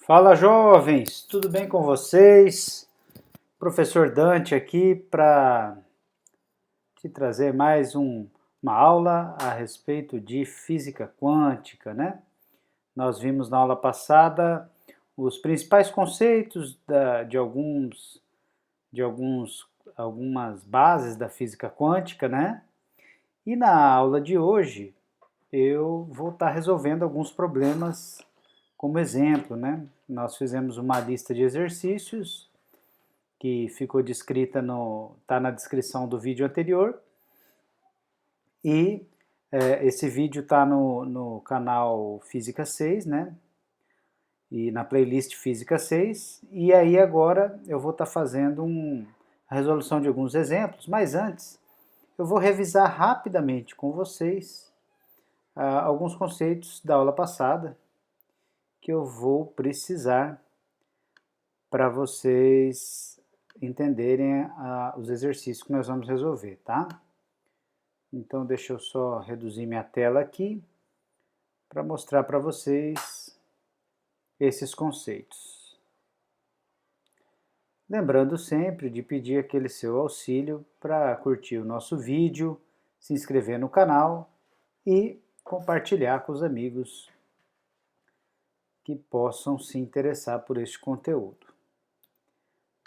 Fala, jovens, tudo bem com vocês? Professor Dante aqui para te trazer mais uma aula a respeito de física quântica, né? Nós vimos na aula passada os principais conceitos algumas bases da física quântica, né? E na aula de hoje eu vou estar resolvendo alguns problemas como exemplo, né? Nós fizemos uma lista de exercícios que ficou descrita tá na descrição do vídeo anterior e esse vídeo está no canal Física 6, né? E na playlist Física 6. E aí agora eu vou estar fazendo a resolução de alguns exemplos, mas antes eu vou revisar rapidamente com vocês alguns conceitos da aula passada que eu vou precisar para vocês entenderem os exercícios que nós vamos resolver, tá? Então deixa eu só reduzir minha tela aqui para mostrar para vocês esses conceitos. Lembrando sempre de pedir aquele seu auxílio para curtir o nosso vídeo, se inscrever no canal e compartilhar com os amigos que possam se interessar por este conteúdo.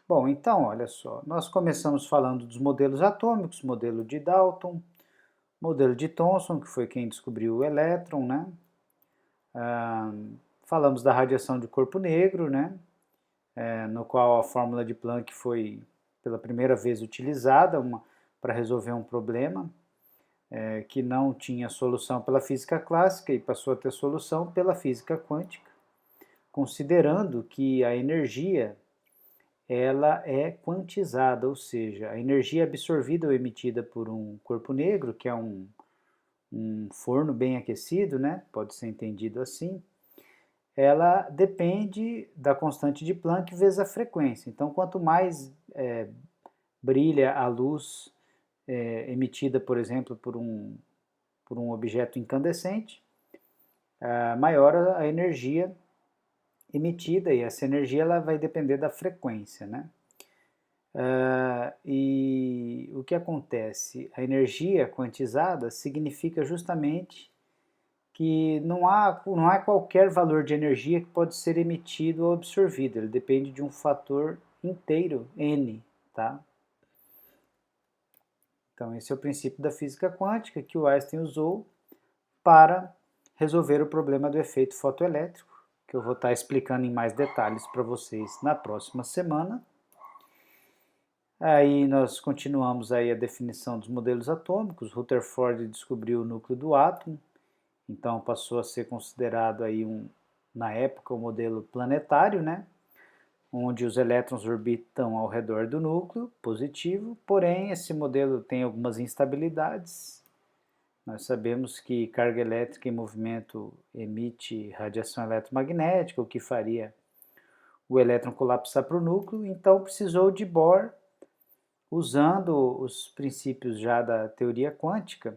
Bom, então, olha só, nós começamos falando dos modelos atômicos, modelo de Dalton, modelo de Thomson, que foi quem descobriu o elétron, né? Falamos da radiação de corpo negro, né? No qual a fórmula de Planck foi pela primeira vez utilizada para resolver um problema que não tinha solução pela física clássica e passou a ter solução pela física quântica, considerando que a energia ela é quantizada, ou seja, a energia absorvida ou emitida por um corpo negro, que é um forno bem aquecido, né? Pode ser entendido assim, ela depende da constante de Planck vezes a frequência. Então, quanto mais brilha a luz emitida, por exemplo, por um objeto incandescente, maior a energia emitida, e essa energia ela vai depender da frequência, né? E o que acontece? A energia quantizada significa justamente que não há qualquer valor de energia que pode ser emitido ou absorvido, ele depende de um fator inteiro, n, tá? Então esse é o princípio da física quântica que o Einstein usou para resolver o problema do efeito fotoelétrico, que eu vou estar explicando em mais detalhes para vocês na próxima semana. Aí nós continuamos aí a definição dos modelos atômicos. Rutherford descobriu o núcleo do átomo, então passou a ser considerado aí na época o modelo planetário, né? Onde os elétrons orbitam ao redor do núcleo positivo, porém esse modelo tem algumas instabilidades. Nós sabemos que carga elétrica em movimento emite radiação eletromagnética, o que faria o elétron colapsar para o núcleo, então precisou de Bohr, usando os princípios já da teoria quântica,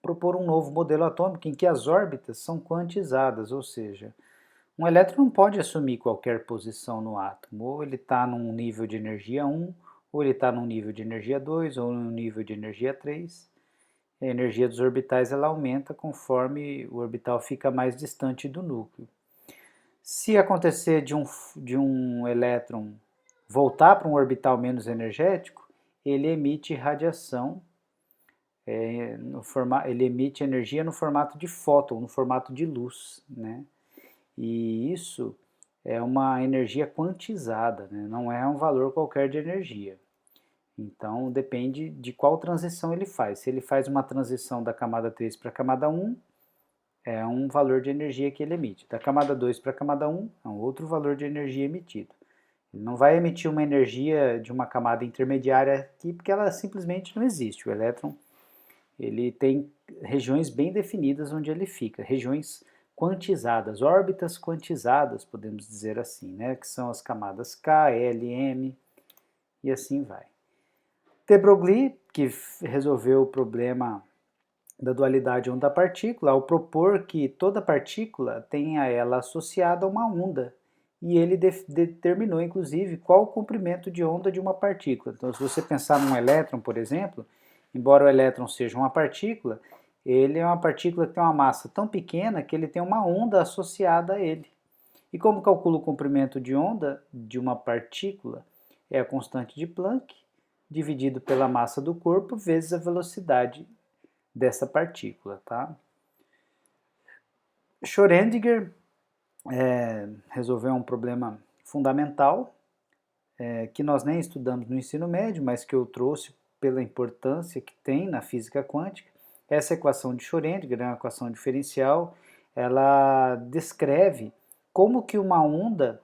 propor um novo modelo atômico em que as órbitas são quantizadas, ou seja, um elétron não pode assumir qualquer posição no átomo, ou ele está num nível de energia 1, ou ele está num nível de energia 2, ou num nível de energia 3. A energia dos orbitais ela aumenta conforme o orbital fica mais distante do núcleo. Se acontecer de um elétron voltar para um orbital menos energético, ele emite radiação, ele emite energia no formato de fóton, no formato de luz, né? E isso é uma energia quantizada, né? Não é um valor qualquer de energia. Então depende de qual transição ele faz. Se ele faz uma transição da camada 3 para a camada 1, é um valor de energia que ele emite. Da camada 2 para a camada 1, é um outro valor de energia emitido. Ele não vai emitir uma energia de uma camada intermediária aqui, porque ela simplesmente não existe. O elétron ele tem regiões bem definidas onde ele fica, regiões quantizadas, órbitas quantizadas, podemos dizer assim, né? Que são as camadas K, L, M e assim vai. de Broglie, que resolveu o problema da dualidade onda-partícula, ao propor que toda partícula tenha ela associada a uma onda, e ele determinou, inclusive, qual o comprimento de onda de uma partícula. Então, se você pensar num elétron, por exemplo, embora o elétron seja uma partícula, ele é uma partícula que tem uma massa tão pequena que ele tem uma onda associada a ele. E como calcula o comprimento de onda de uma partícula? É a constante de Planck, dividido pela massa do corpo, vezes a velocidade dessa partícula. Tá? Schrödinger resolveu um problema fundamental, que nós nem estudamos no ensino médio, mas que eu trouxe pela importância que tem na física quântica. Essa equação de Schrödinger, uma equação diferencial, ela descreve como que uma onda,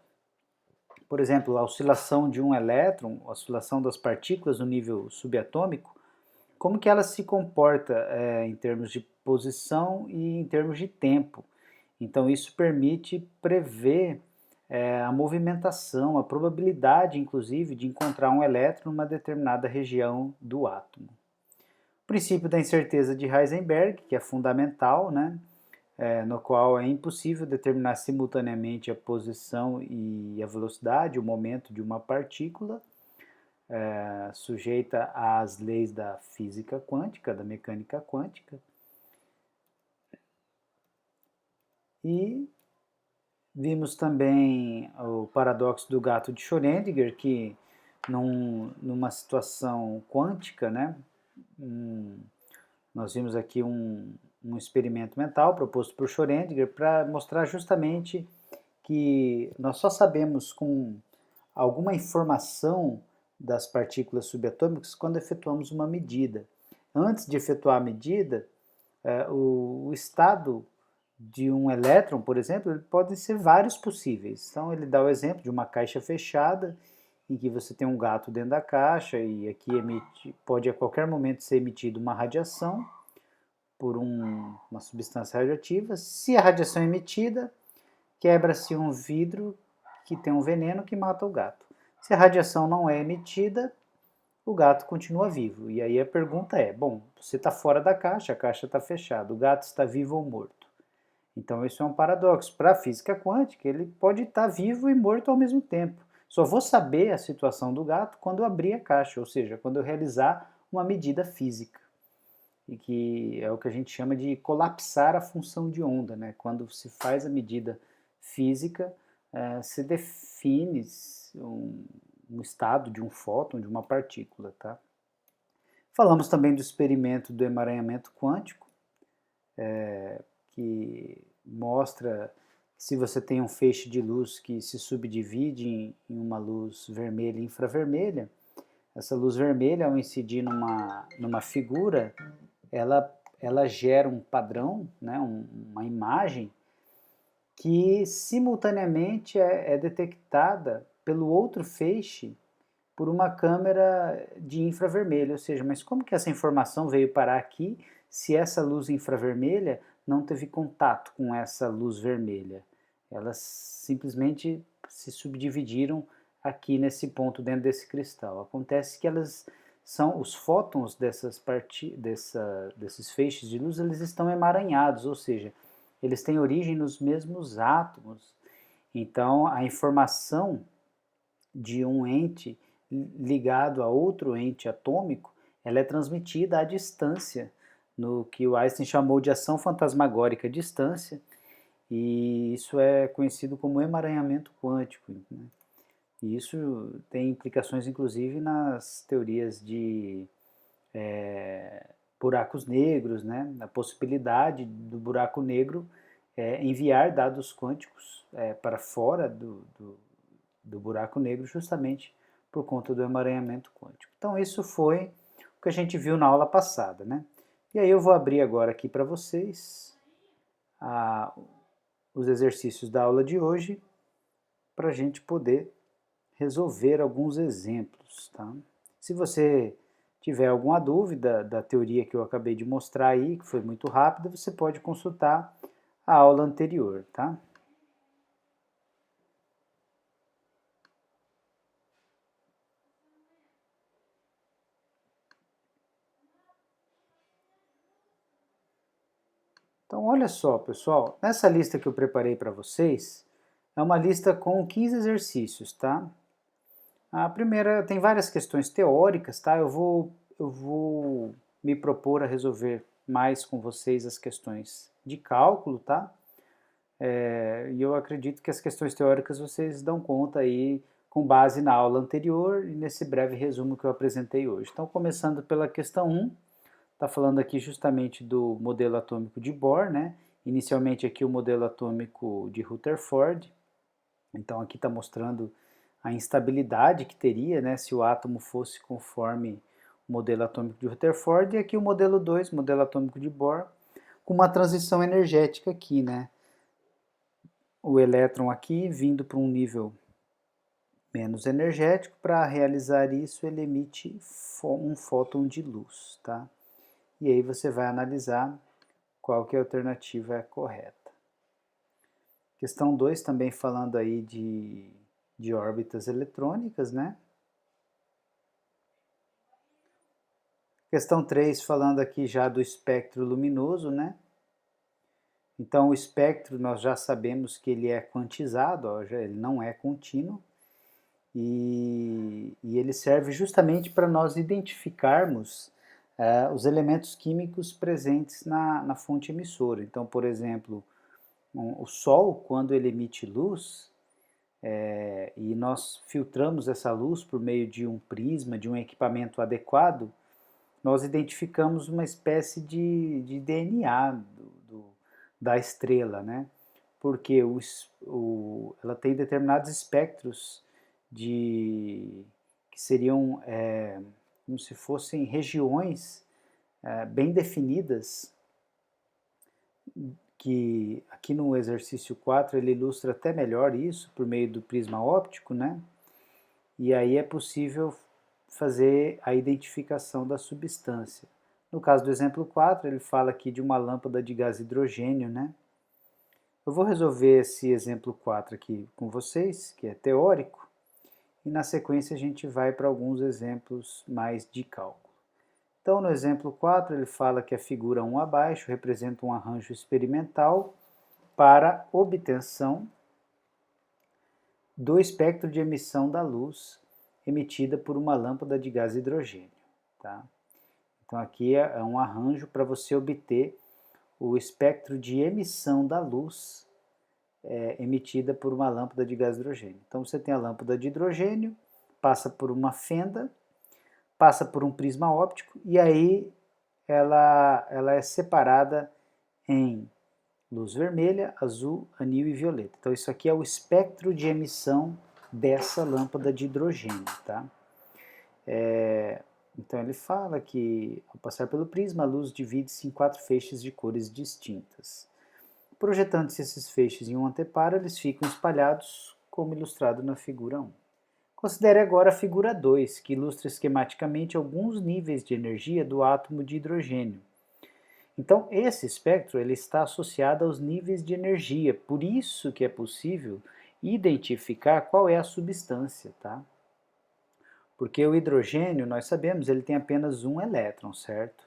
por exemplo, a oscilação de um elétron, a oscilação das partículas no nível subatômico, como que ela se comporta em termos de posição e em termos de tempo. Então isso permite prever a movimentação, a probabilidade, inclusive, de encontrar um elétron numa determinada região do átomo. O princípio da incerteza de Heisenberg, que é fundamental, né? No qual é impossível determinar simultaneamente a posição e a velocidade, o momento de uma partícula, sujeita às leis da física quântica, da mecânica quântica. E vimos também o paradoxo do gato de Schrödinger, que numa situação quântica, né, nós vimos aqui um experimento mental proposto por Schrödinger para mostrar justamente que nós só sabemos com alguma informação das partículas subatômicas quando efetuamos uma medida. Antes de efetuar a medida, o estado de um elétron, por exemplo, podem ser vários possíveis. Então ele dá o exemplo de uma caixa fechada, em que você tem um gato dentro da caixa e aqui pode a qualquer momento ser emitida uma radiação por uma substância radioativa. Se a radiação é emitida, quebra-se um vidro que tem um veneno que mata o gato. Se a radiação não é emitida, o gato continua vivo. E aí a pergunta é, bom, você está fora da caixa, a caixa está fechada, o gato está vivo ou morto? Então isso é um paradoxo. Para a física quântica, ele pode estar vivo e morto ao mesmo tempo. Só vou saber a situação do gato quando eu abrir a caixa, ou seja, quando eu realizar uma medida física. E que é o que a gente chama de colapsar a função de onda, né? Quando se faz a medida física, se define um estado de um fóton, de uma partícula, tá? Falamos também do experimento do emaranhamento quântico, que mostra que se você tem um feixe de luz que se subdivide em uma luz vermelha e infravermelha, essa luz vermelha, ao incidir numa figura, ela gera um padrão, né, uma imagem que simultaneamente é detectada pelo outro feixe por uma câmera de infravermelho, ou seja, mas como que essa informação veio parar aqui se essa luz infravermelha não teve contato com essa luz vermelha? Elas simplesmente se subdividiram aqui nesse ponto dentro desse cristal. Acontece que elas são os fótons desses feixes de luz, eles estão emaranhados, ou seja, eles têm origem nos mesmos átomos. Então, a informação de um ente ligado a outro ente atômico, ela é transmitida à distância, no que o Einstein chamou de ação fantasmagórica à distância, e isso é conhecido como emaranhamento quântico. Né? E isso tem implicações, inclusive, nas teorias de buracos negros, né? A possibilidade do buraco negro enviar dados quânticos para fora do buraco negro, justamente por conta do emaranhamento quântico. Então isso foi o que a gente viu na aula passada, né? E aí eu vou abrir agora aqui para vocês os exercícios da aula de hoje, para a gente poder resolver alguns exemplos, tá? Se você tiver alguma dúvida da teoria que eu acabei de mostrar aí, que foi muito rápida, você pode consultar a aula anterior, tá? Então, olha só, pessoal, nessa lista que eu preparei para vocês, É uma lista com 15 exercícios, tá? A primeira tem várias questões teóricas, tá? Eu vou me propor a resolver mais com vocês as questões de cálculo, tá? E eu acredito que as questões teóricas vocês dão conta aí com base na aula anterior e nesse breve resumo que eu apresentei hoje. Então, começando pela questão 1, está falando aqui justamente do modelo atômico de Bohr, né? Inicialmente aqui o modelo atômico de Rutherford. Então aqui está mostrando a instabilidade que teria, né, se o átomo fosse conforme o modelo atômico de Rutherford, e aqui o modelo 2, modelo atômico de Bohr, com uma transição energética aqui, né? O elétron aqui vindo para um nível menos energético, para realizar isso ele emite um fóton de luz, tá? E aí você vai analisar qual que é a alternativa correta. Questão 2 também falando aí de órbitas eletrônicas, né? Questão 3 falando aqui já do espectro luminoso, né? Então o espectro nós já sabemos que ele é quantizado, ó, ele não é contínuo, e ele serve justamente para nós identificarmos os elementos químicos presentes na fonte emissora. Então, por exemplo, o Sol, quando ele emite luz, e nós filtramos essa luz por meio de um prisma, de um equipamento adequado, nós identificamos uma espécie de DNA da estrela, né? Porque ela tem determinados espectros que seriam como se fossem regiões bem definidas, que aqui no exercício 4 ele ilustra até melhor isso por meio do prisma óptico, né? E aí é possível fazer a identificação da substância. No caso do exemplo 4, ele fala aqui de uma lâmpada de gás hidrogênio, né? Eu vou resolver esse exemplo 4 aqui com vocês, que é teórico, e na sequência a gente vai para alguns exemplos mais de cálculo. Então, no exemplo 4, ele fala que a figura 1 abaixo representa um arranjo experimental para obtenção do espectro de emissão da luz emitida por uma lâmpada de gás hidrogênio. Tá? Então, aqui é um arranjo para você obter o espectro de emissão da luz emitida por uma lâmpada de gás hidrogênio. Então, você tem a lâmpada de hidrogênio, passa por uma fenda, passa por um prisma óptico e aí ela é separada em luz vermelha, azul, anil e violeta. Então isso aqui é o espectro de emissão dessa lâmpada de hidrogênio, tá? Então ele fala que ao passar pelo prisma a luz divide-se em 4 feixes de cores distintas. Projetando-se esses feixes em um anteparo, eles ficam espalhados como ilustrado na figura 1. Considere agora a figura 2, que ilustra esquematicamente alguns níveis de energia do átomo de hidrogênio. Então, esse espectro ele está associado aos níveis de energia, por isso que é possível identificar qual é a substância, tá? Porque o hidrogênio, nós sabemos, ele tem apenas um elétron, certo?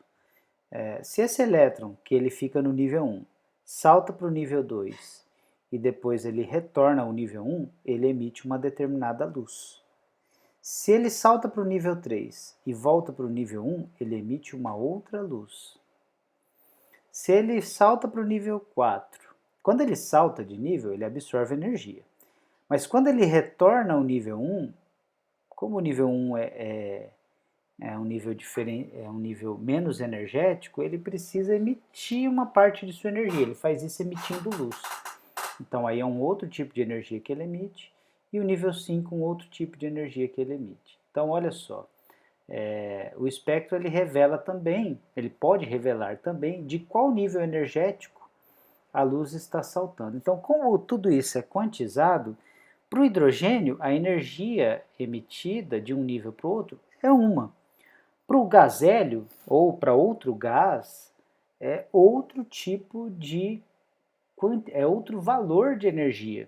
Se esse elétron, que ele fica no nível 1, salta para o nível 2 e depois ele retorna ao nível 1, ele emite uma determinada luz. Se ele salta para o nível 3 e volta para o nível 1, ele emite uma outra luz. Se ele salta para o nível 4, quando ele salta de nível, ele absorve energia. Mas quando ele retorna ao nível 1, como o nível 1 é um nível diferente, é um nível menos energético, ele precisa emitir uma parte de sua energia. Ele faz isso emitindo luz. Então aí é um outro tipo de energia que ele emite, e o nível 5 um outro tipo de energia que ele emite. Então olha só, o espectro ele revela também, ele pode revelar também de qual nível energético a luz está saltando. Então, como tudo isso é quantizado, para o hidrogênio a energia emitida de um nível para o outro é uma. Para o gás hélio ou para outro gás é outro tipo de é outro valor de energia.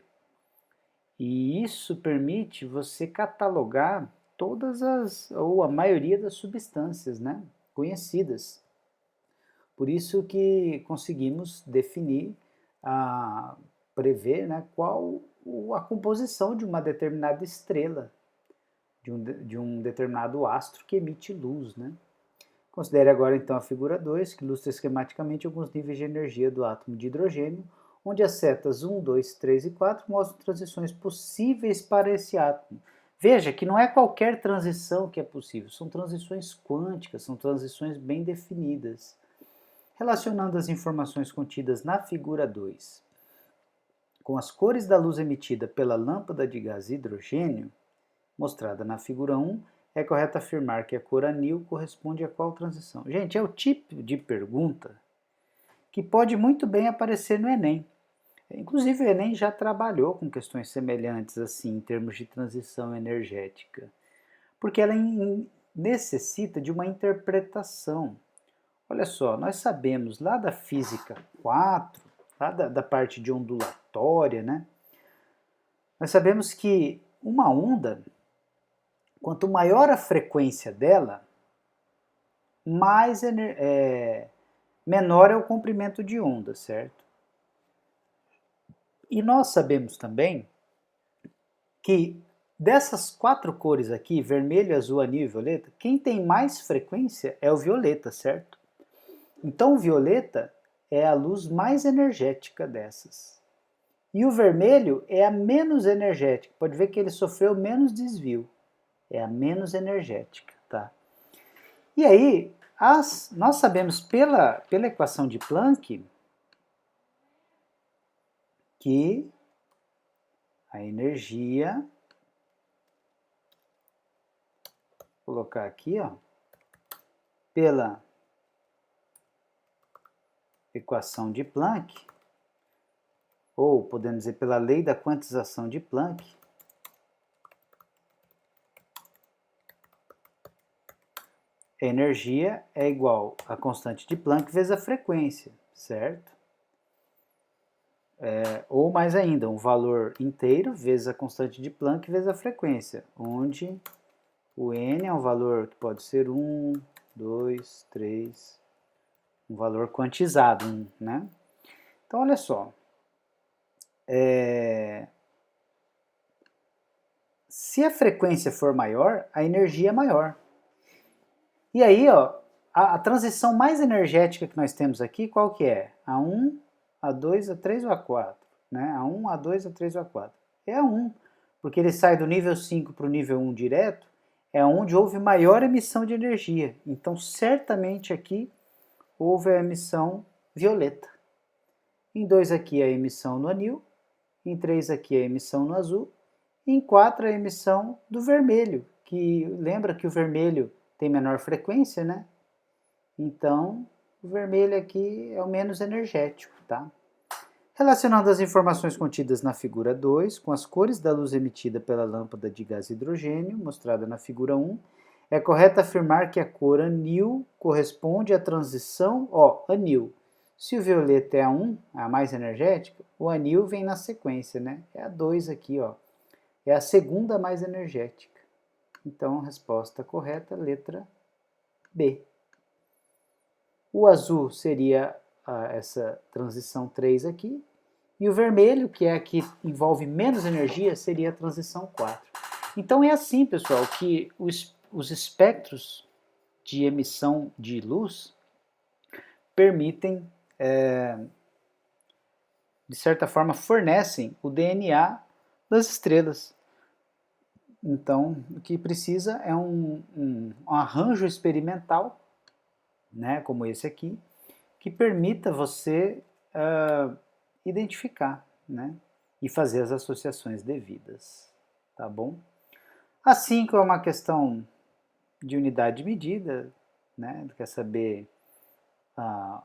E isso permite você catalogar todas ou a maioria das substâncias, né, conhecidas. Por isso que conseguimos definir, prever, né, qual a composição de uma determinada estrela, de um determinado astro que emite luz, né? Considere agora então a figura 2, que ilustra esquematicamente alguns níveis de energia do átomo de hidrogênio, onde as setas 1, 2, 3 e 4 mostram transições possíveis para esse átomo. Veja que não é qualquer transição que é possível, são transições quânticas, são transições bem definidas. Relacionando as informações contidas na figura 2 com as cores da luz emitida pela lâmpada de gás hidrogênio, mostrada na figura 1, é correto afirmar que a cor anil corresponde a qual transição? Gente, é o tipo de pergunta que pode muito bem aparecer no Enem. Inclusive, o Enem já trabalhou com questões semelhantes assim, em termos de transição energética, porque ela necessita de uma interpretação. Olha só, nós sabemos lá da física 4, lá da parte de ondulatória, né? Nós sabemos que uma onda, quanto maior a frequência dela, menor é o comprimento de onda, certo? E nós sabemos também que dessas 4 cores aqui, vermelho, azul, anil e violeta, quem tem mais frequência é o violeta, certo? Então o violeta é a luz mais energética dessas. E o vermelho é a menos energética. Pode ver que ele sofreu menos desvio. É a menos energética, tá? E aí, nós sabemos pela equação de Planck que a energia, vou colocar aqui, ó, pela equação de Planck, ou podemos dizer pela lei da quantização de Planck, a energia é igual à constante de Planck vezes a frequência, certo? Ou mais ainda, um valor inteiro vezes a constante de Planck vezes a frequência, onde o n é um valor que pode ser 1, 2, 3, um valor quantizado, né? Então, olha só. Se a frequência for maior, a energia é maior. E aí, ó, a transição mais energética que nós temos aqui, qual que é? A1, A2, A3 ou A4? Né? A1, A2, A3 ou A4? É A1, porque ele sai do nível 5 para o nível 1 direto, é onde houve maior emissão de energia. Então, certamente aqui houve a emissão violeta. Em 2 aqui a emissão no anil, em 3 aqui a emissão no azul, e em 4 a emissão do vermelho, que lembra que o vermelho tem menor frequência, né? Então, o vermelho aqui é o menos energético, tá? Relacionando as informações contidas na figura 2 com as cores da luz emitida pela lâmpada de gás hidrogênio, mostrada na figura 1, é correto afirmar que a cor anil corresponde à transição, anil. Se o violeta é a 1, a mais energética, o anil vem na sequência, né? É a 2 aqui, ó. É a segunda mais energética. Então, resposta correta, letra B. O azul seria essa transição 3 aqui, e o vermelho, que é a que envolve menos energia, seria a transição 4. Então é assim, pessoal, que os espectros de emissão de luz permitem, de certa forma, fornecem o DNA das estrelas. Então, o que precisa é um arranjo experimental, né, como esse aqui, que permita você identificar, né, e fazer as associações devidas, tá bom? Assim como é uma questão de unidade de medida, né, quer saber a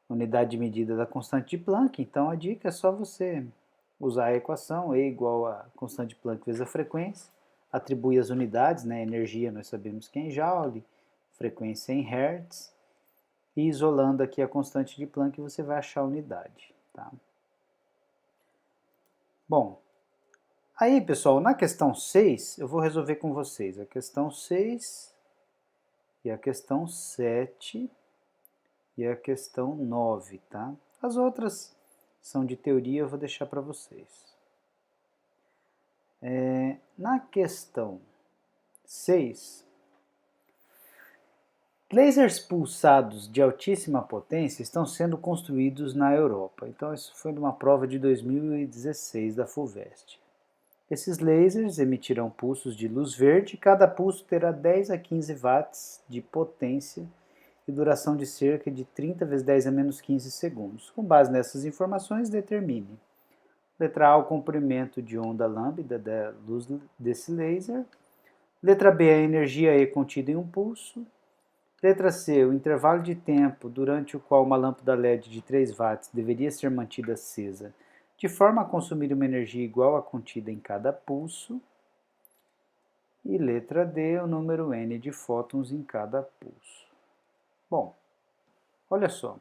unidade de medida da constante de Planck, então a dica é só você usar a equação E igual a constante de Planck vezes a frequência, atribui as unidades, né, energia nós sabemos que é em Joule, frequência em Hertz, e isolando aqui a constante de Planck você vai achar a unidade, tá? Bom, aí pessoal, na questão 6, eu vou resolver com vocês a questão 6 e a questão 7 e a questão 9, tá? As outras são de teoria, eu vou deixar para vocês. Na questão 6, lasers pulsados de altíssima potência estão sendo construídos na Europa. Então, isso foi numa prova de 2016 da FUVEST. Esses lasers emitirão pulsos de luz verde e cada pulso terá 10 a 15 watts de potência e duração de cerca de 30 vezes 10 a menos 15 segundos. Com base nessas informações, determine: letra A, o comprimento de onda lambda da luz desse laser. Letra B, a energia E contida em um pulso. Letra C, o intervalo de tempo durante o qual uma lâmpada LED de 3 watts deveria ser mantida acesa, de forma a consumir uma energia igual à contida em cada pulso. E letra D, o número N de fótons em cada pulso. Bom, olha só.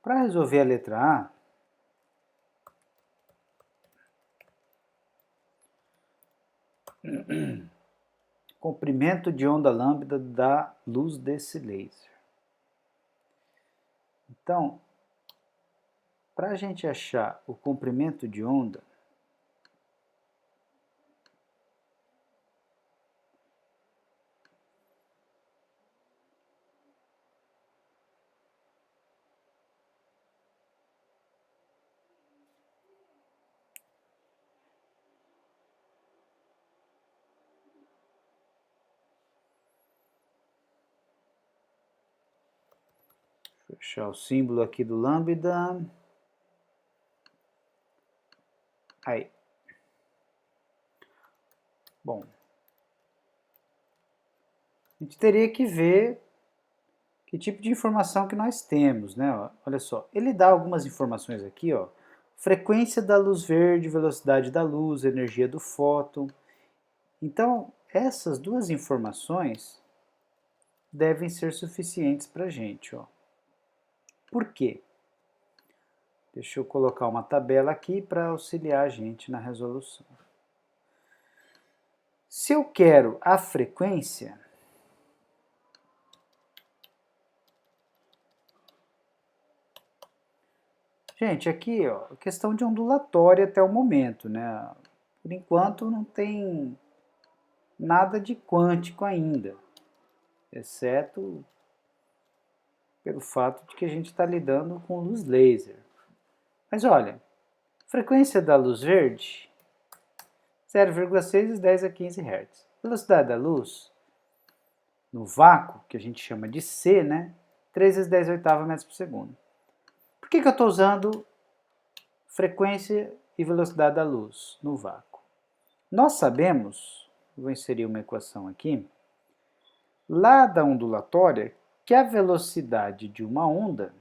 Para resolver a letra A, comprimento de onda lambda da luz desse laser. Então, para a gente achar o comprimento de onda, fechar o símbolo aqui do lambda. Aí. Bom, a gente teria que ver que tipo de informação que nós temos, né? Olha só, ele dá algumas informações aqui, ó. Frequência da luz verde, velocidade da luz, energia do fóton. Então, essas duas informações devem ser suficientes para a gente, ó. Por quê? Deixa eu colocar uma tabela aqui para auxiliar a gente na resolução. Se eu quero a frequência, gente, aqui, ó, questão de ondulatória até o momento, né? Por enquanto não tem nada de quântico ainda, exceto pelo fato de que a gente está lidando com luz laser. Mas olha, frequência da luz verde, 0,6 × 10 a 15 Hz. Velocidade da luz, no vácuo, que a gente chama de C, né? 3 × 10⁸ metros por segundo. Por que eu estou usando frequência e velocidade da luz no vácuo? Nós sabemos, vou inserir uma equação aqui, lá da ondulatória, que a velocidade de uma onda,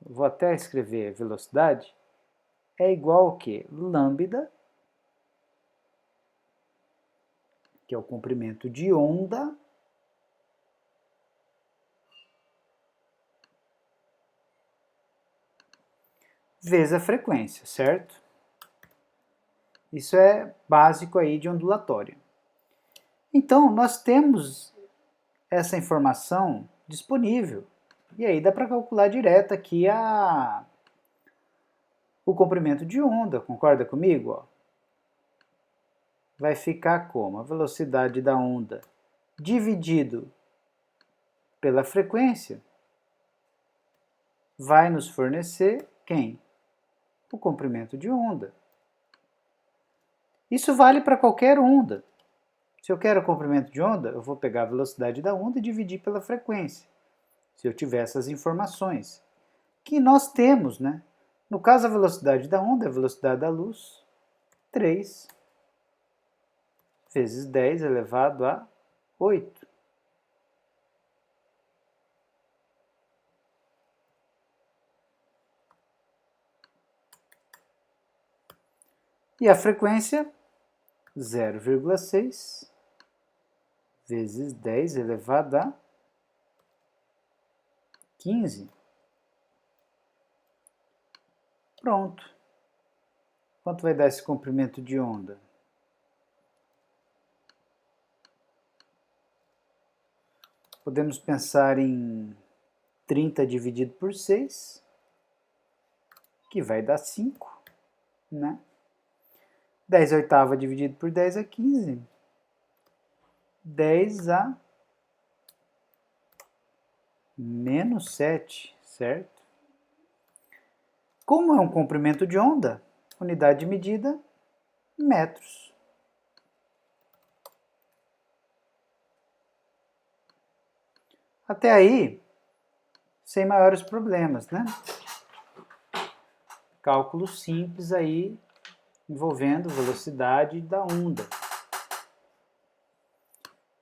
vou até escrever velocidade, é igual ao que? Lambda, que é o comprimento de onda, vezes a frequência, certo? Isso é básico aí de ondulatória. Então, nós temos essa informação disponível. E aí dá para calcular direto aqui o comprimento de onda, concorda comigo? Ó? Vai ficar como? A velocidade da onda dividido pela frequência vai nos fornecer quem? O comprimento de onda. Isso vale para qualquer onda. Se eu quero o comprimento de onda, eu vou pegar a velocidade da onda e dividir pela frequência. Se eu tiver essas informações, que nós temos, né? No caso, a velocidade da onda é a velocidade da luz, 3 vezes 10 elevado a 8. E a frequência, 0,6 vezes 10 elevado a 15. Pronto. Quanto vai dar esse comprimento de onda? Podemos pensar em 30 dividido por 6, que vai dar 5, né? 10 oitava dividido por 10 é 15. 10 a menos 7, certo? Como é um comprimento de onda, unidade de medida, metros. Até aí, sem maiores problemas, né? Cálculo simples aí, envolvendo velocidade da onda.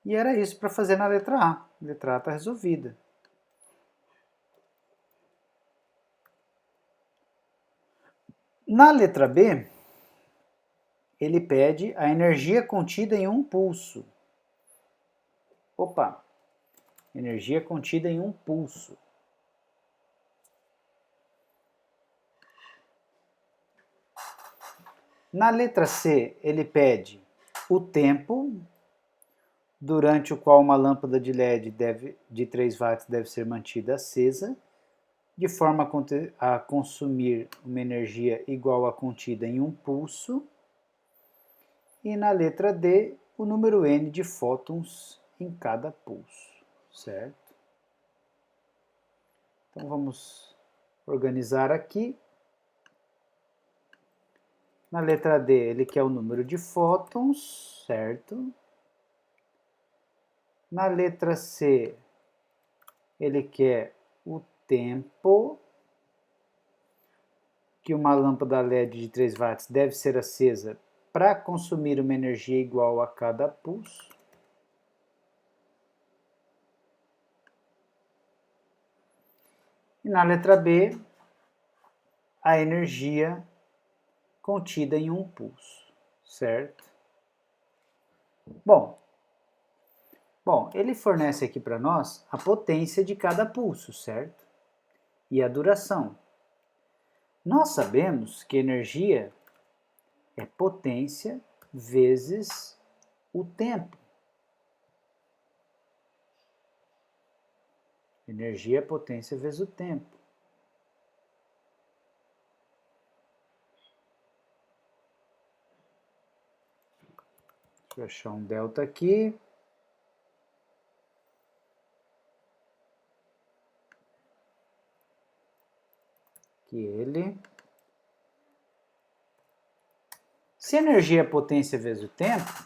E era isso para fazer na letra A. A letra A está resolvida. Na letra B, ele pede a energia contida em um pulso. Opa! Energia contida em um pulso. Na letra C, ele pede o tempo durante o qual uma lâmpada de LED de 3 watts deve ser mantida acesa, de forma a consumir uma energia igual à contida em um pulso. E na letra D, o número N de fótons em cada pulso, certo? Então vamos organizar aqui. Na letra D, ele quer o número de fótons, certo? Na letra C, ele quer o tempo que uma lâmpada LED de 3 watts deve ser acesa para consumir uma energia igual a cada pulso. E na letra B, a energia contida em um pulso, certo? Bom, ele fornece aqui para nós a potência de cada pulso, certo? E a duração. Nós sabemos que energia é potência vezes o tempo. Energia é potência vezes o tempo. Deixa eu achar um delta aqui. Se energia é potência vezes o tempo,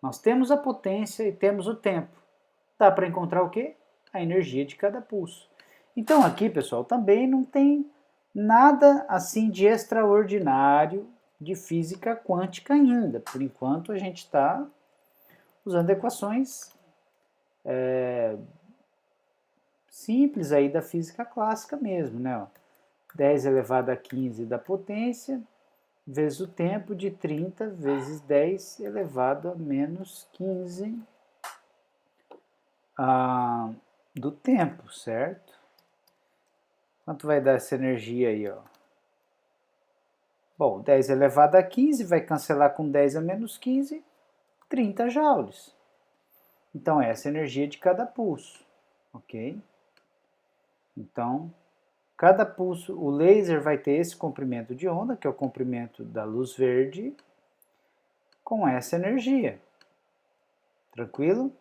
nós temos a potência e temos o tempo. Dá para encontrar o quê? A energia de cada pulso. Então aqui, pessoal, também não tem nada assim de extraordinário de física quântica ainda. Por enquanto a gente está usando equações simples aí da física clássica mesmo, né? 10 elevado a 15 da potência, vezes o tempo de 30 vezes 10 elevado a menos 15 do tempo, certo? Quanto vai dar essa energia aí, ó? Bom, 10 elevado a 15 vai cancelar com 10 a menos 15, 30 joules. Então, essa é a energia de cada pulso, ok? Então, cada pulso, o laser vai ter esse comprimento de onda, que é o comprimento da luz verde, com essa energia. Tranquilo?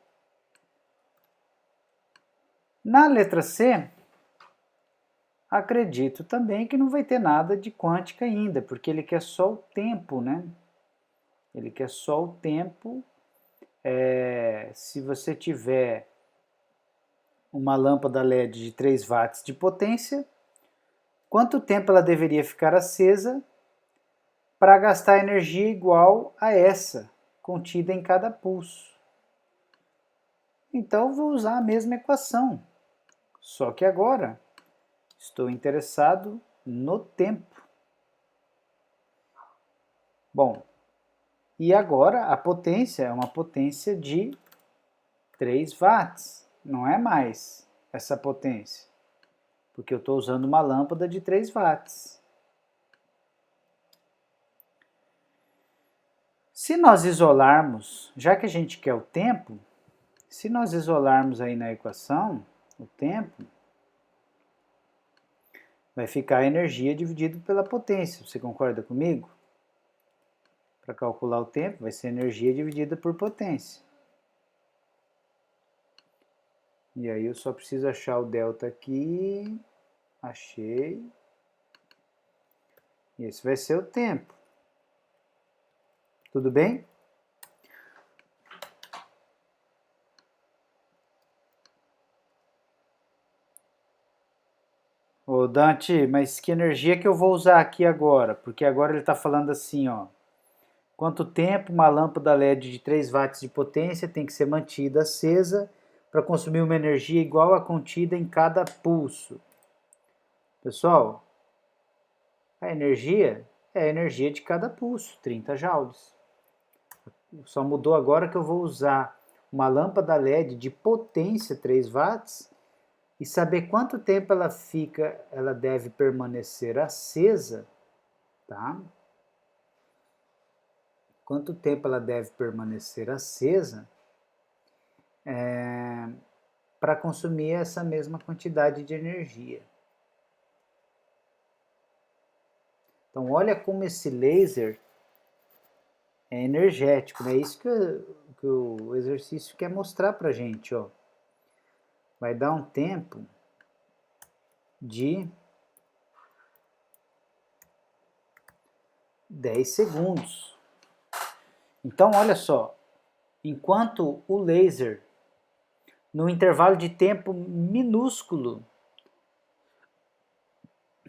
Na letra C, acredito também que não vai ter nada de quântica ainda, porque ele quer só o tempo, né? Ele quer só o tempo. Se você tiver uma lâmpada LED de 3 watts de potência, quanto tempo ela deveria ficar acesa para gastar energia igual a essa, contida em cada pulso? Então, vou usar a mesma equação, só que agora estou interessado no tempo. Bom, e agora a potência é uma potência de 3 watts, não é mais essa potência, porque eu estou usando uma lâmpada de 3 watts. Se nós isolarmos, já que a gente quer o tempo, se nós isolarmos aí na equação o tempo, vai ficar a energia dividido pela potência. Você concorda comigo? Para calcular o tempo, vai ser energia dividida por potência. E aí eu só preciso achar o delta aqui. Achei. E esse vai ser o tempo. Tudo bem? Ô Dante, mas que energia que eu vou usar aqui agora? Porque agora ele está falando assim, ó. Quanto tempo uma lâmpada LED de 3 watts de potência tem que ser mantida acesa para consumir uma energia igual à contida em cada pulso? Pessoal, a energia é a energia de cada pulso, 30 joules. Só mudou agora que eu vou usar uma lâmpada LED de potência 3 watts e saber quanto tempo ela deve permanecer acesa, tá? Quanto tempo ela deve permanecer acesa para consumir essa mesma quantidade de energia. Então, olha como esse laser é energético, né? Isso que o exercício quer mostrar para a gente, ó. Vai dar um tempo de 10 segundos. Então, olha só, enquanto o laser, no intervalo de tempo minúsculo,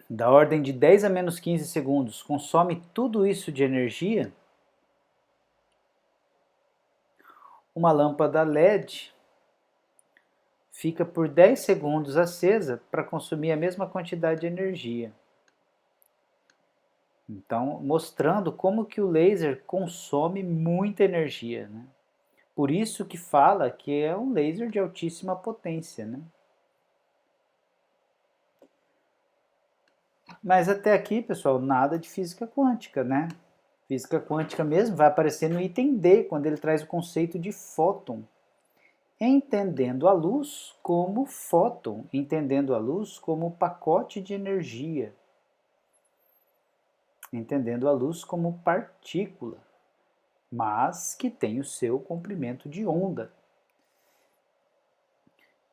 da ordem de 10 a menos 15 segundos, consome tudo isso de energia, uma lâmpada LED fica por 10 segundos acesa para consumir a mesma quantidade de energia. Então, mostrando como que o laser consome muita energia, né? Por isso que fala que é um laser de altíssima potência, né? Mas até aqui, pessoal, nada de física quântica, né? Física quântica mesmo vai aparecer no item D, quando ele traz o conceito de fóton. Entendendo a luz como fóton, entendendo a luz como pacote de energia, entendendo a luz como partícula, mas que tem o seu comprimento de onda.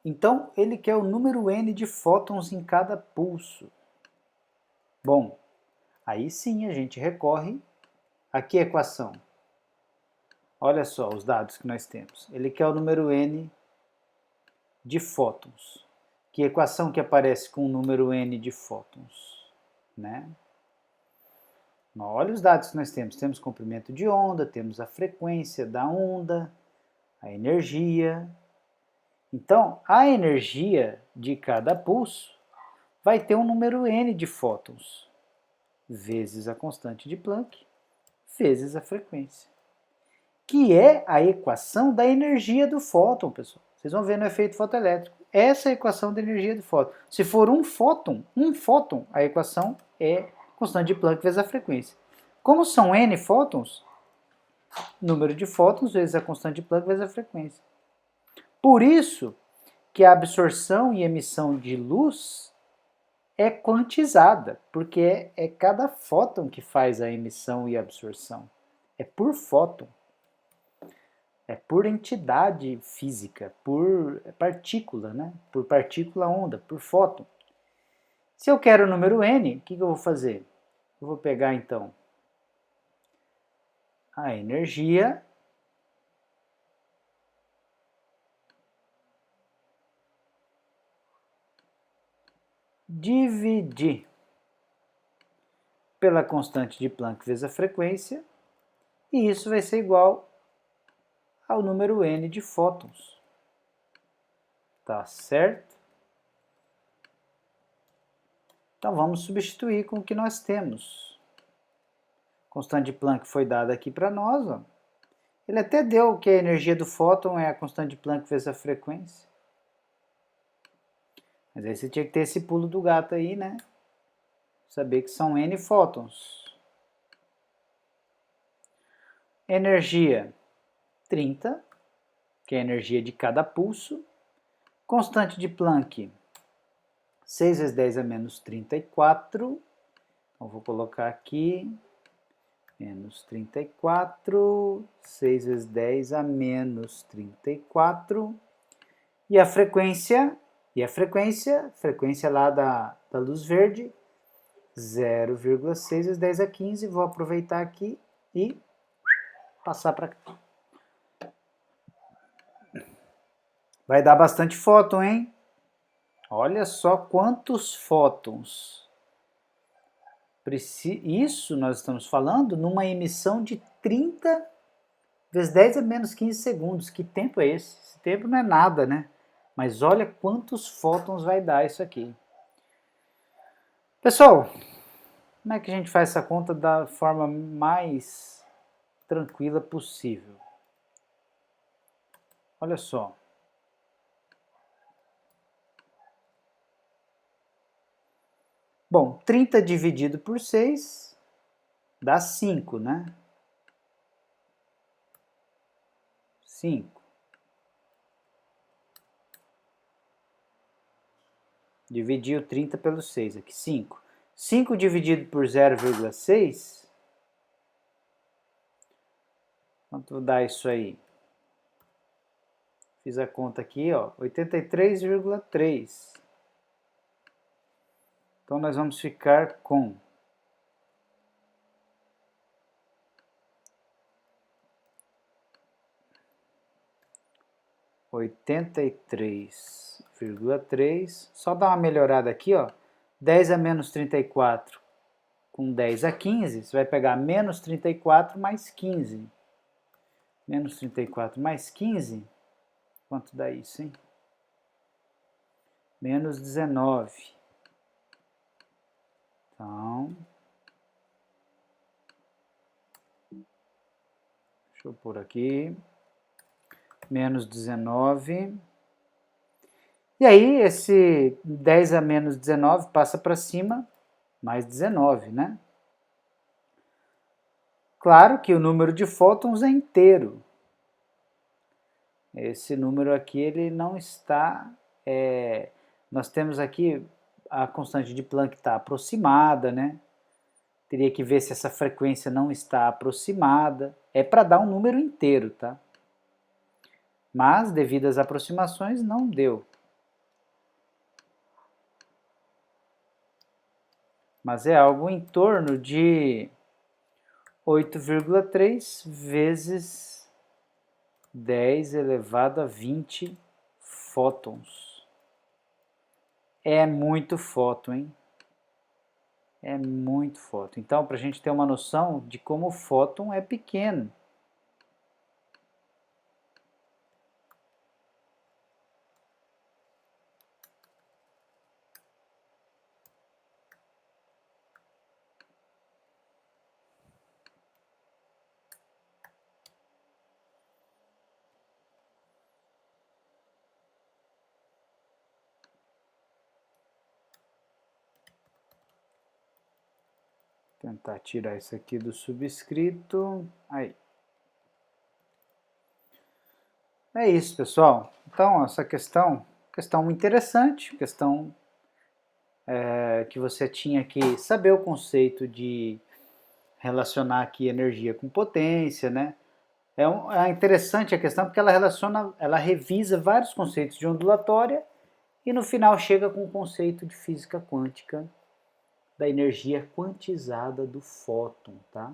Então, ele quer o número n de fótons em cada pulso. Bom, aí sim a gente recorre a que equação? Olha só os dados que nós temos. Ele quer o número n de fótons. Que equação que aparece com o número n de fótons? Né? Olha os dados que nós temos. Temos comprimento de onda, temos a frequência da onda, a energia. Então, a energia de cada pulso vai ter um número n de fótons, vezes a constante de Planck, vezes a frequência. Que é a equação da energia do fóton, pessoal. Vocês vão ver no efeito fotoelétrico. Essa é a equação da energia do fóton. Se for um fóton, a equação é constante de Planck vezes a frequência. Como são n fótons, número de fótons vezes a constante de Planck vezes a frequência. Por isso que a absorção e emissão de luz é quantizada, porque é cada fóton que faz a emissão e a absorção. É por fóton. É por entidade física, por partícula, né? Por partícula-onda, por fóton. Se eu quero o número n, o que eu vou fazer? Eu vou pegar, então, a energia dividir pela constante de Planck vezes a frequência, e isso vai ser igual ao número n de fótons. Tá certo? Então vamos substituir com o que nós temos. A constante de Planck foi dada aqui para nós, ó. Ele até deu que a energia do fóton é a constante de Planck vezes a frequência. Mas aí você tinha que ter esse pulo do gato aí, né? Saber que são n fótons. Energia 30, que é a energia de cada pulso. Constante de Planck 6 vezes 10 é menos 34. Então, vou colocar aqui, menos 34, 6 vezes 10 a menos 34. E a frequência lá da luz verde, 0,6 vezes 10 a 15. Vou aproveitar aqui e passar para cá. Vai dar bastante fóton, hein? Olha só quantos fótons. Isso nós estamos falando numa emissão de 30 vezes 10 a menos 15 segundos. Que tempo é esse? Esse tempo não é nada, né? Mas olha quantos fótons vai dar isso aqui. Pessoal, como é que a gente faz essa conta da forma mais tranquila possível? Olha só. Bom, 30 dividido por 6 dá 5, né? 5. Dividi o 30 pelo 6 aqui, 5. 5 dividido por 0,6, quanto dá isso aí? Fiz a conta aqui, ó, 83,3. Então, nós vamos ficar com 83,3. Só dá uma melhorada aqui, ó. 10 a menos 34 com 10 a 15, você vai pegar menos 34 mais 15. Menos 34 mais 15, quanto dá isso, hein? Menos 19. Então, deixa eu pôr aqui, menos 19. E aí, esse 10 a menos 19 passa para cima, mais 19, né? Claro que o número de fótons é inteiro. Esse número aqui, ele não está... nós temos aqui a constante de Planck está aproximada, né? Teria que ver se essa frequência não está aproximada. É para dar um número inteiro, tá? Mas, devido às aproximações, não deu. Mas é algo em torno de 8,3 vezes 10 elevado a 20 fótons. É muito fóton, hein? É muito fóton. Então, para a gente ter uma noção de como o fóton é pequeno. Tentar tirar isso aqui do subscrito. Aí. É isso, pessoal. Então, essa questão interessante, questão que você tinha que saber o conceito de relacionar aqui energia com potência, né? É interessante a questão porque ela revisa vários conceitos de ondulatória e no final chega com o conceito de física quântica da energia quantizada do fóton, tá?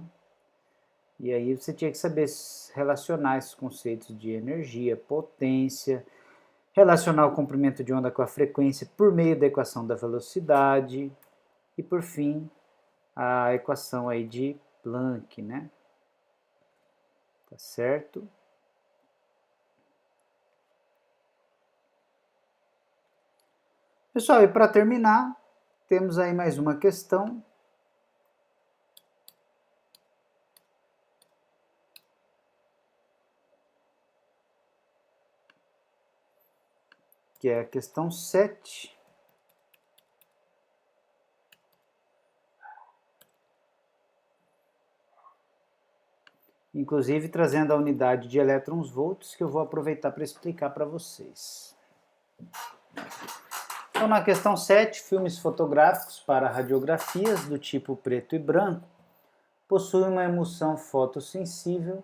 E aí você tinha que saber relacionar esses conceitos de energia, potência, relacionar o comprimento de onda com a frequência por meio da equação da velocidade e, por fim, a equação aí de Planck, né? Tá certo? Pessoal, e para terminar, temos aí mais uma questão. Que é a questão 7. Inclusive trazendo a unidade de elétrons volts, que eu vou aproveitar para explicar para vocês. Então, na questão 7, filmes fotográficos para radiografias do tipo preto e branco possuem uma emulsão fotossensível.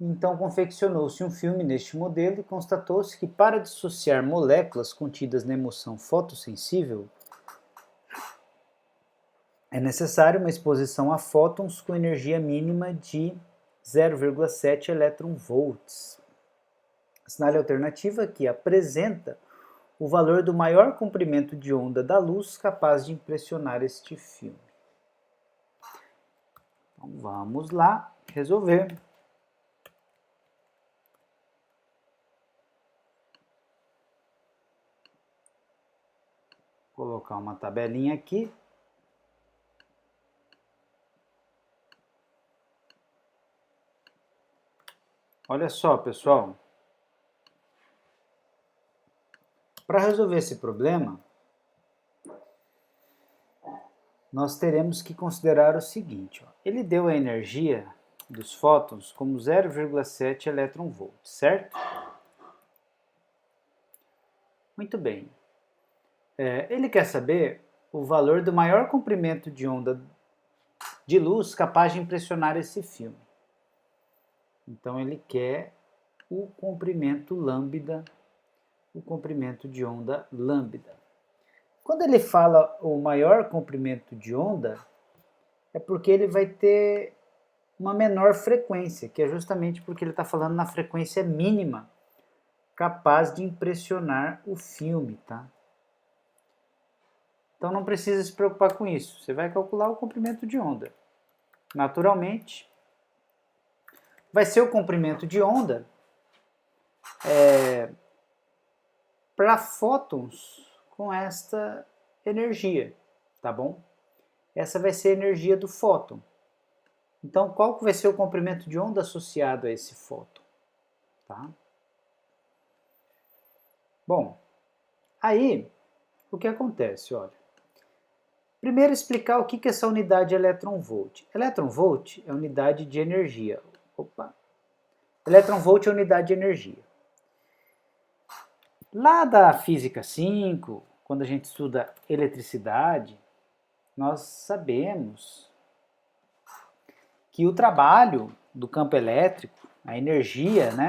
Então, confeccionou-se um filme neste modelo e constatou-se que, para dissociar moléculas contidas na emulsão fotossensível, é necessária uma exposição a fótons com energia mínima de 0,7 elétron-volts. Assinale a alternativa que apresenta o valor do maior comprimento de onda da luz capaz de impressionar este filme. Então, vamos lá resolver. Vou colocar uma tabelinha aqui. Olha só, pessoal. Para resolver esse problema, nós teremos que considerar o seguinte. Ele deu a energia dos fótons como 0,7 elétron-volts, certo? Muito bem. Ele quer saber o valor do maior comprimento de onda de luz capaz de impressionar esse filme. Então, ele quer o comprimento lambda, o comprimento de onda lambda. Quando ele fala o maior comprimento de onda, é porque ele vai ter uma menor frequência, que é justamente porque ele está falando na frequência mínima capaz de impressionar o filme, tá? Então não precisa se preocupar com isso, você vai calcular o comprimento de onda. Naturalmente, vai ser o comprimento de onda para fótons com esta energia, tá bom? Essa vai ser a energia do fóton. Então, qual que vai ser o comprimento de onda associado a esse fóton? Tá? Bom, aí, o que acontece? Olha, primeiro explicar o que é essa unidade elétron-volt. Elétron-volt é unidade de energia. Elétron-volt é unidade de energia. Lá da física 5, quando a gente estuda eletricidade, nós sabemos que o trabalho do campo elétrico, a energia, né?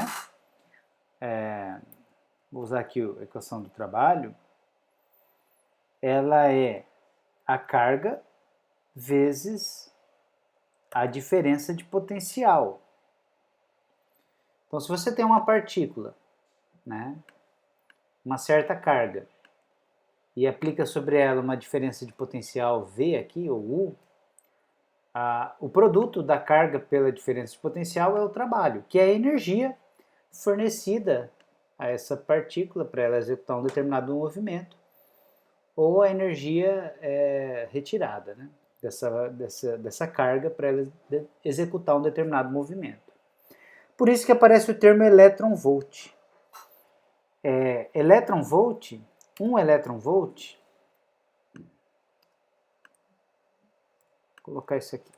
Vou usar aqui a equação do trabalho, ela é a carga vezes a diferença de potencial. Então, se você tem uma partícula, né, uma certa carga, e aplica sobre ela uma diferença de potencial V aqui, ou U, o produto da carga pela diferença de potencial é o trabalho, que é a energia fornecida a essa partícula para ela executar um determinado movimento, ou a energia retirada, né, dessa carga para ela executar um determinado movimento. Por isso que aparece o termo elétron-volt. Elétron-volt, um elétron-volt, vou colocar isso aqui.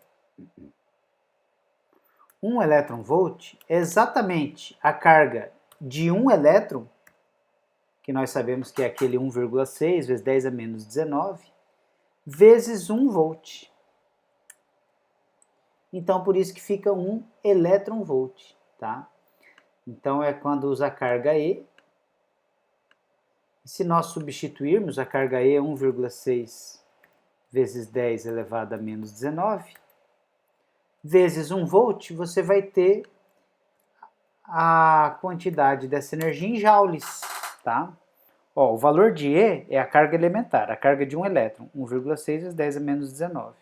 Um elétron-volt é exatamente a carga de um elétron, que nós sabemos que é aquele 1,6 vezes 10 a menos 19, vezes 1 volt. Então, por isso que fica 1 elétron-volt, tá? Então, é quando usa a carga E. Se nós substituirmos a carga E 1,6 vezes 10 elevado a menos 19, vezes 1 volt, você vai ter a quantidade dessa energia em joules, tá? Ó, o valor de E é a carga elementar, a carga de um elétron, 1,6 vezes 10 a menos 19,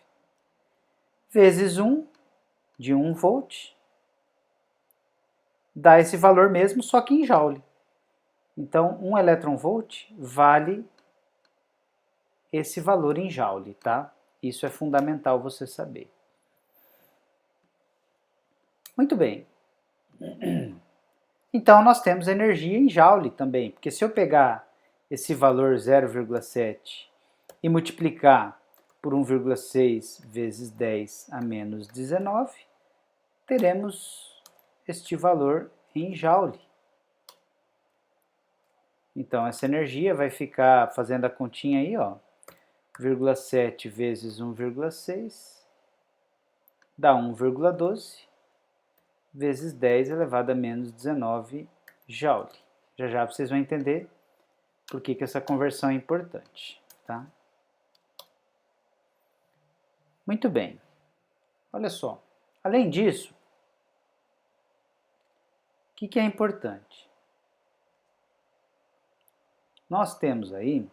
vezes 1 de 1 volt, dá esse valor mesmo, só que em joule. Então, 1 elétron-volt vale esse valor em joule, tá? Isso é fundamental você saber. Muito bem. Então, nós temos energia em joule também, porque se eu pegar esse valor 0,7 e multiplicar por 1,6 vezes 10 a menos 19, teremos este valor em joule. Então, essa energia vai ficar fazendo a continha aí, ó, 0,7 vezes 1,6 dá 1,12 vezes 10 elevado a menos 19 joule. Já já vocês vão entender por que essa conversão é importante, tá? Muito bem. Olha só. Além disso, o que é importante? Nós temos aí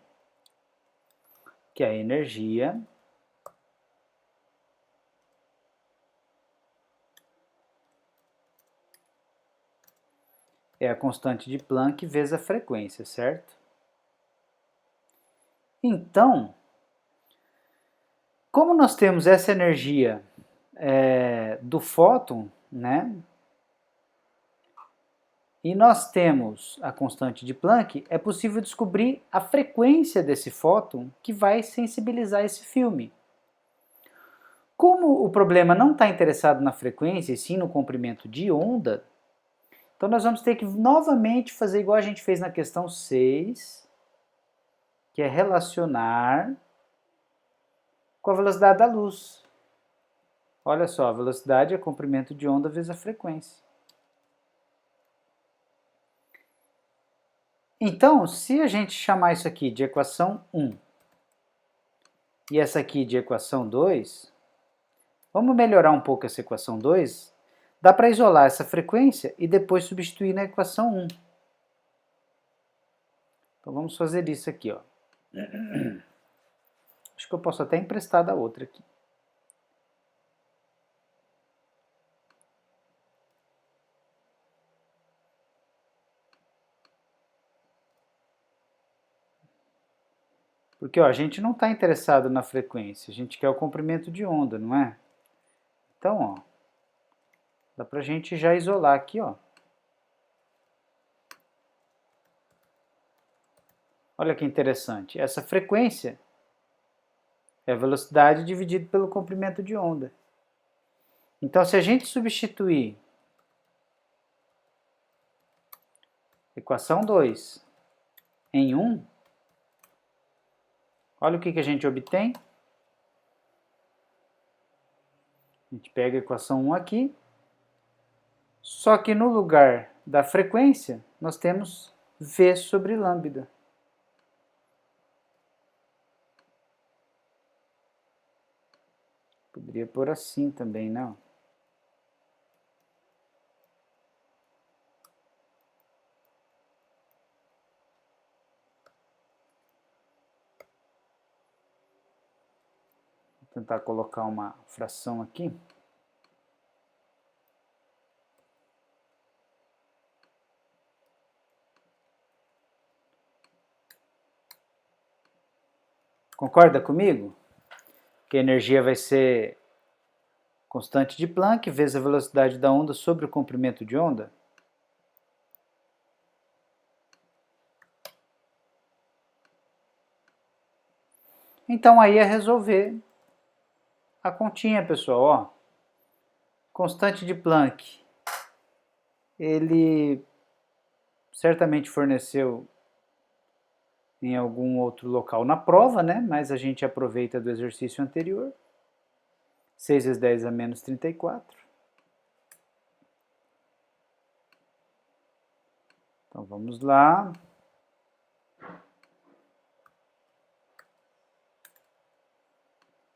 que a energia é a constante de Planck vezes a frequência, certo? Então, como nós temos essa energia do fóton, né? E nós temos a constante de Planck, é possível descobrir a frequência desse fóton que vai sensibilizar esse filme. Como o problema não está interessado na frequência e sim no comprimento de onda, então nós vamos ter que novamente fazer igual a gente fez na questão 6, que é relacionar com a velocidade da luz. Olha só, a velocidade é comprimento de onda vezes a frequência. Então, se a gente chamar isso aqui de equação 1 e essa aqui de equação 2, vamos melhorar um pouco essa equação 2. Dá para isolar essa frequência e depois substituir na equação 1. Então vamos fazer isso aqui, ó. Acho que eu posso até emprestar da outra aqui. Porque ó, a gente não está interessado na frequência, a gente quer o comprimento de onda, não é? Então, ó, dá para a gente já isolar aqui, ó. Olha que interessante, essa frequência é a velocidade dividido pelo comprimento de onda. Então, se a gente substituir equação 2 em 1, olha o que a gente obtém. A gente pega a equação 1 aqui, só que no lugar da frequência, nós temos V sobre lambda. Poderia pôr assim também, não? Vou tentar colocar uma fração aqui. Concorda comigo? Que a energia vai ser constante de Planck vezes a velocidade da onda sobre o comprimento de onda? Então aí é resolver a continha, pessoal. Ó, constante de Planck, ele certamente forneceu em algum outro local na prova, né? Mas a gente aproveita do exercício anterior. 6 vezes 10 a menos 34. Então vamos lá.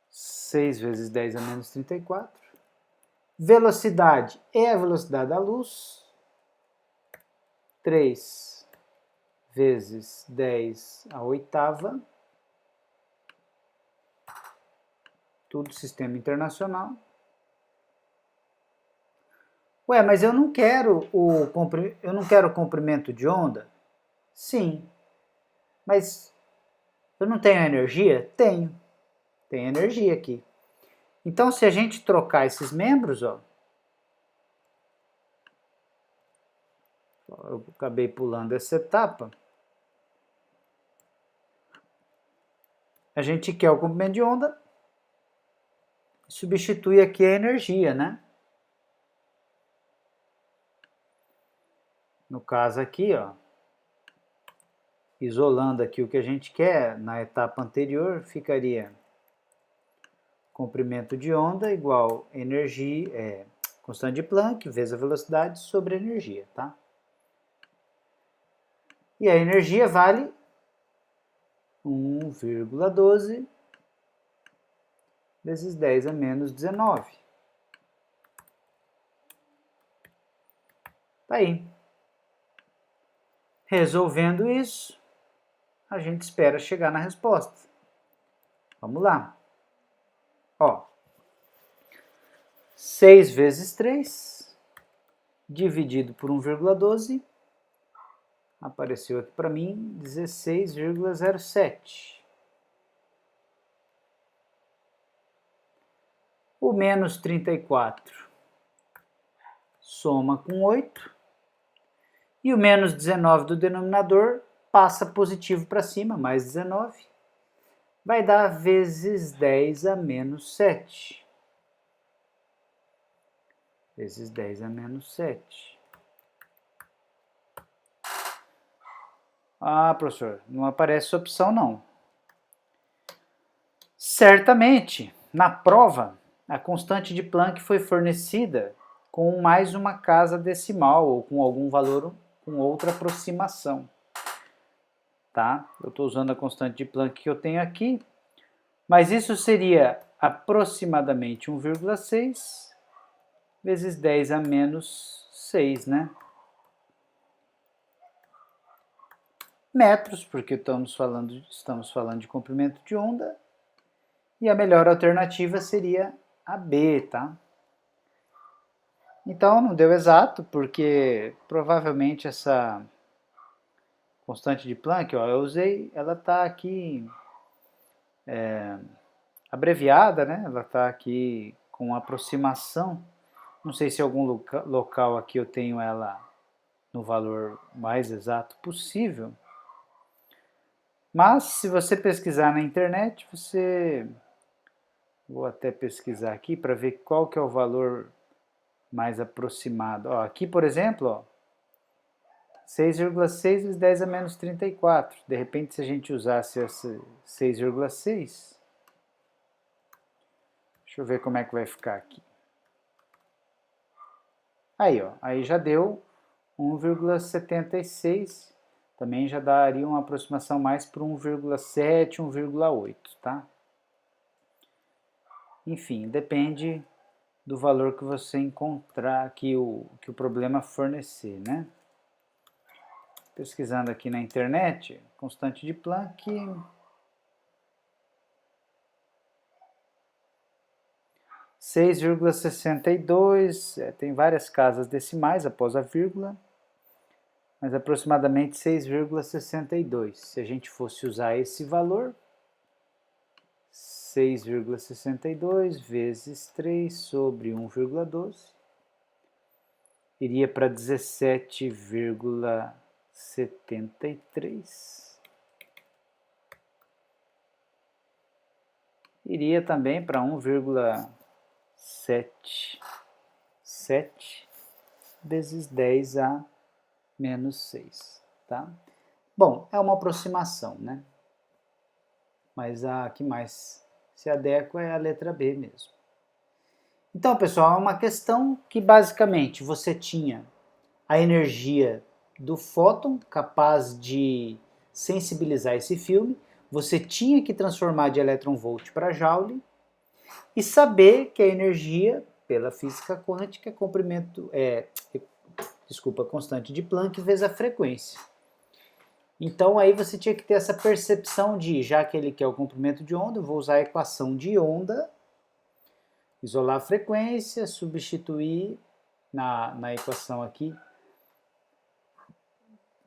Seis vezes 10 a menos 34. Velocidade é a velocidade da luz. 3 vezes 10 a oitava. Tudo sistema internacional. Ué, mas eu não quero o comprimento de onda? Sim. Mas eu não tenho energia? Tenho. Tem energia aqui. Então, se a gente trocar esses membros, ó, eu acabei pulando essa etapa, a gente quer o comprimento de onda, substitui aqui a energia, né? No caso aqui, ó, Isolando aqui o que a gente quer, na etapa anterior, ficaria comprimento de onda igual energia, constante de Planck vezes a velocidade sobre a energia, tá? E a energia vale 1,12 vezes 10 a menos 19. Tá aí. Resolvendo isso, a gente espera chegar na resposta. Vamos lá. Ó, 6 vezes 3 dividido por 1,12 apareceu aqui para mim 16,07. O menos 34 soma com 8 e o menos 19 do denominador passa positivo para cima, mais 19, vai dar vezes 10 a menos 7. Vezes 10 a menos 7. Ah, professor, não aparece essa opção não. Certamente, na prova, a constante de Planck foi fornecida com mais uma casa decimal ou com algum valor com outra aproximação. Tá? Eu estou usando a constante de Planck que eu tenho aqui, mas isso seria aproximadamente 1,6 vezes 10 a menos 6, né? Metros, porque estamos falando de comprimento de onda, e a melhor alternativa seria a B, tá? Então não deu exato, porque provavelmente essa constante de Planck, ó, eu usei, ela está aqui abreviada, né? Ela está aqui com aproximação. Não sei se em algum local aqui eu tenho ela no valor mais exato possível. Mas se você pesquisar na internet, vou até pesquisar aqui para ver qual que é o valor mais aproximado. Ó, aqui, por exemplo, ó, 6,6 vezes 10 a menos 34. De repente, se a gente usasse essa 6,6, deixa eu ver como é que vai ficar aqui. Aí, ó, aí já deu 1,76. Também já daria uma aproximação mais para 1,7, 1,8, tá? Enfim, depende do valor que você encontrar, que o problema fornecer, né? Pesquisando aqui na internet, constante de Planck, 6,62, tem várias casas decimais após a vírgula, mas aproximadamente 6,62. Se a gente fosse usar esse valor, 6,62 vezes 3 sobre 1,12, iria para 17,73. Iria também para 1,77 vezes 10 a menos 6, tá? Bom, é uma aproximação, né? Mas a que mais se adequa é a letra B mesmo. Então, pessoal, é uma questão que basicamente você tinha a energia do fóton capaz de sensibilizar esse filme, você tinha que transformar de elétron-volt para Joule e saber que a energia, pela física quântica, constante de Planck vezes a frequência. Então aí você tinha que ter essa percepção de, já que ele quer o comprimento de onda, eu vou usar a equação de onda, isolar a frequência, substituir na equação aqui,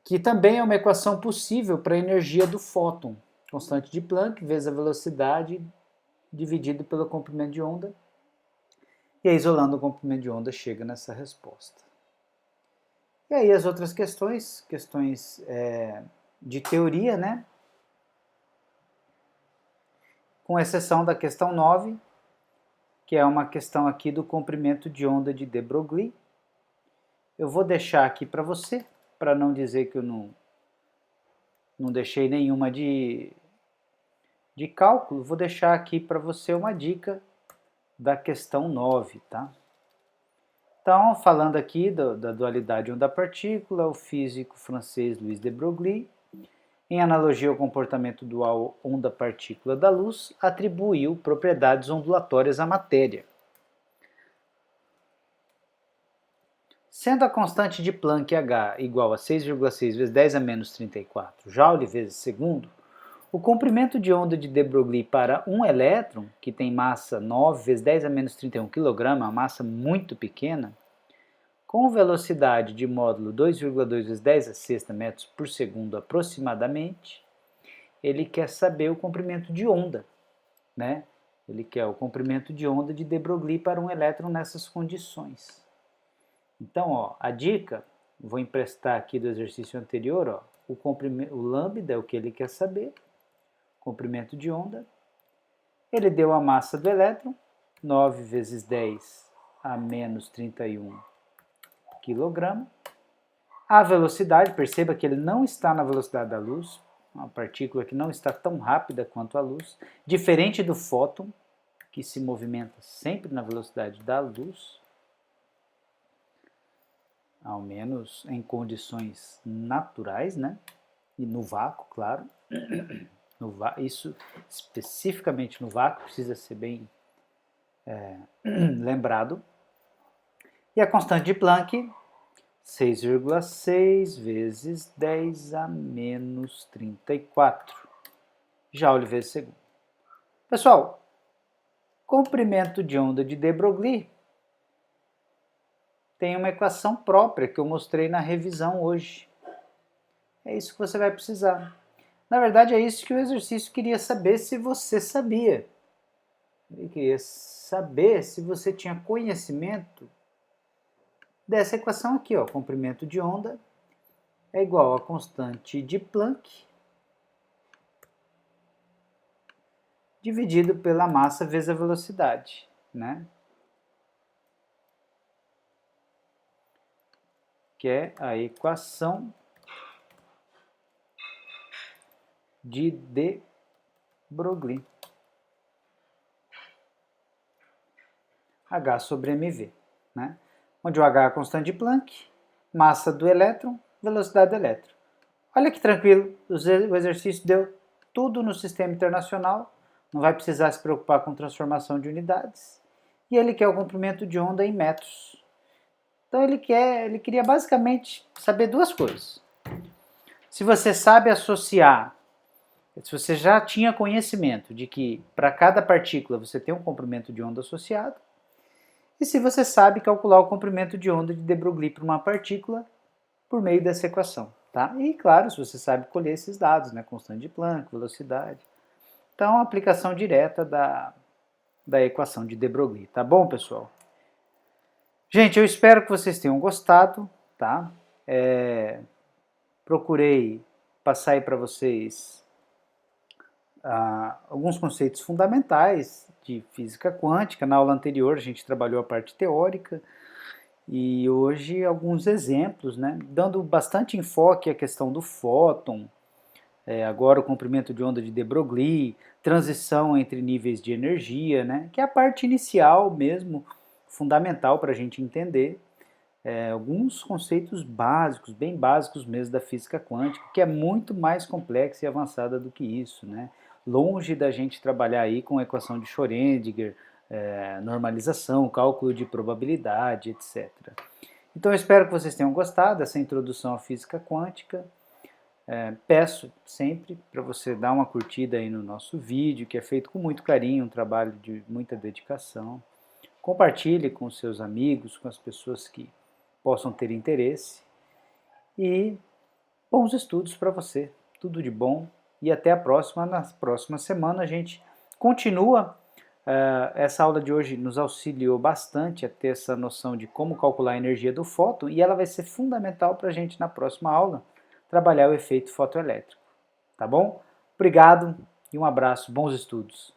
que também é uma equação possível para a energia do fóton, constante de Planck vezes a velocidade dividido pelo comprimento de onda, e aí isolando o comprimento de onda chega nessa resposta. E aí as outras questões de teoria, né? Com exceção da questão 9, que é uma questão aqui do comprimento de onda de de Broglie. Eu vou deixar aqui para você, para não dizer que eu não não deixei nenhuma de cálculo, vou deixar aqui para você uma dica da questão 9, tá? Então, falando aqui da dualidade onda-partícula, o físico francês Louis de Broglie, em analogia ao comportamento dual onda-partícula da luz, atribuiu propriedades ondulatórias à matéria. Sendo a constante de Planck H igual a 6,6 vezes 10 a menos 34 Joule vezes segundo, o comprimento de onda de de Broglie para um elétron, que tem massa 9 vezes 10 a menos 31 kg, uma massa muito pequena, com velocidade de módulo 2,2 vezes 10 a sexta metros por segundo aproximadamente, ele quer saber o comprimento de onda, né? Ele quer o comprimento de onda de de Broglie para um elétron nessas condições. Então, ó, a dica, vou emprestar aqui do exercício anterior, ó, o lambda é o que ele quer saber, comprimento de onda. Ele deu a massa do elétron, 9 vezes 10 a menos 31 kg. A velocidade, perceba que ele não está na velocidade da luz, uma partícula que não está tão rápida quanto a luz, diferente do fóton, que se movimenta sempre na velocidade da luz, ao menos em condições naturais, né? E no vácuo, claro. Isso especificamente no vácuo precisa ser bem lembrado. E a constante de Planck, 6,6 vezes 10 a menos 34 Joule vezes segundo. Pessoal, comprimento de onda de de Broglie tem uma equação própria que eu mostrei na revisão hoje. É isso que você vai precisar. Na verdade, é isso que o exercício queria saber se você sabia. Ele queria saber se você tinha conhecimento dessa equação aqui, ó. Comprimento de onda é igual a constante de Planck dividido pela massa vezes a velocidade, né? Que é a equação de de Broglie. H sobre mv, né? Onde o H é a constante de Planck, massa do elétron, velocidade do elétron. Olha que tranquilo, o exercício deu tudo no sistema internacional, não vai precisar se preocupar com transformação de unidades. E ele quer o comprimento de onda em metros. Então ele queria basicamente saber duas coisas. Se você sabe associar, se você já tinha conhecimento de que para cada partícula você tem um comprimento de onda associado, e se você sabe calcular o comprimento de onda de de Broglie para uma partícula por meio dessa equação. Tá? E claro, se você sabe colher esses dados, né? Constante de Planck, velocidade. Então, aplicação direta da equação de de Broglie. Tá bom, pessoal? Gente, eu espero que vocês tenham gostado, tá? Procurei passar aí para vocês alguns conceitos fundamentais de física quântica. Na aula anterior a gente trabalhou a parte teórica e hoje alguns exemplos, né? Dando bastante enfoque à questão do fóton, agora o comprimento de onda de de Broglie, transição entre níveis de energia, né? Que é a parte inicial mesmo, fundamental para a gente entender alguns conceitos básicos, bem básicos mesmo da física quântica, que é muito mais complexa e avançada do que isso, né? Longe da gente trabalhar aí com a equação de Schrödinger, normalização, cálculo de probabilidade, etc. Então eu espero que vocês tenham gostado dessa introdução à física quântica. Peço sempre para você dar uma curtida aí no nosso vídeo, que é feito com muito carinho, um trabalho de muita dedicação. Compartilhe com seus amigos, com as pessoas que possam ter interesse. E bons estudos para você. Tudo de bom. E até a próxima. Na próxima semana a gente continua. Essa aula de hoje nos auxiliou bastante a ter essa noção de como calcular a energia do fóton. E ela vai ser fundamental para a gente na próxima aula trabalhar o efeito fotoelétrico. Tá bom? Obrigado e um abraço. Bons estudos.